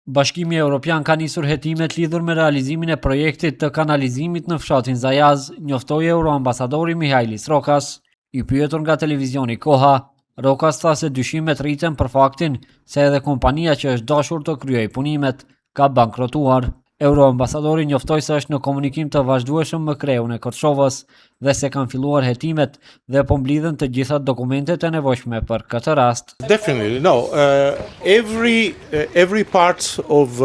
Bashkimi Evropian ka nisur hetimet lidhur me realizimin e projektit të kanalizimit në fshatin Zajaz, njoftoi euroambasadori Mihajlis Rokas. I pyetur nga televizioni Koha, Rokas tha se dyshimet rriten për faktin se edhe kompania që është dashur të kryej punimet ka bankrotuar. Euroambasadori njoftoi se është në komunikim të vazhdueshëm me kreun e Kërçovës dhe se kanë filluar hetimet dhe po mblidhen të gjitha dokumentet e nevojshme për këtë rast. Definitely, no. Every part of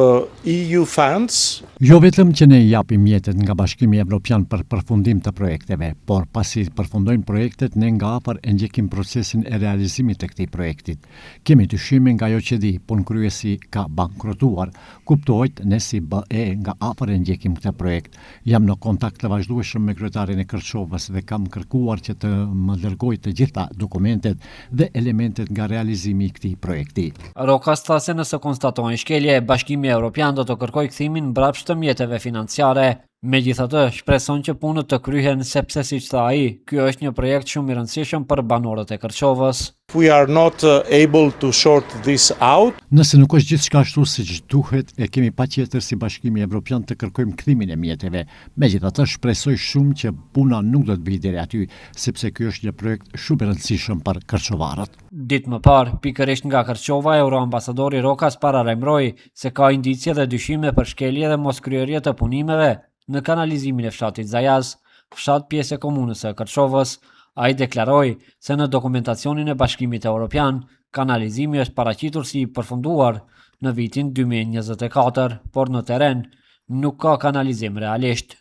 EU funds. Jo vetëm që ne japim mjetet nga Bashkimi Evropian për përfundim të projekteve, por pasi përfundojnë projektet, ne nga afër e ndjekim procesin e realizimit të këtij projektit. Kemi dyshime nga ajo që di, punëkryesi ka bankrotuar. Kuptohet ne si BE nga afër e ndjekim këtë projekt. Jam në kontakt të vazhdueshëm me kryetarin e Kërçovës dhe kam kërkuar që të më dërgojë të gjitha dokumentet dhe elementet nga realizimi i këtij projekti. Rokas tha se nëse konstatohen shkelje, Bashkimi Evropian do të kërkojë kthimin mbrapsht të mjeteve financiare. Megjithatë, shpreson që punët të kryhen sepse siç tha ai, ky është një projekt shumë i rëndësishëm për banorët e Kërçovës. We are not able to sort this out. Nëse nuk është gjithçka ashtu siç duhet, e kemi patjetër si Bashkimi Evropian të kërkojmë kthimin e mjeteve. Megjithatë, shpresoj shumë që puna nuk do të bëjë deri aty, sepse ky është një projekt shumë i rëndësishëm për kërçovarët. Ditë më parë, pikërisht nga Kërçova, euroambasadori Rokas paralajmëroi se ka indicie dhe dyshime për shkelje dhe moskryerje të punimeve në kanalizimin e fshatit Zajaz, fshat pjesë e komunës së Kërçovës. Ai deklaroi se në dokumentacionin e Bashkimit Evropian, kanalizimi është paraqitur si i përfunduar në vitin 2024, por në terren nuk ka kanalizim realisht.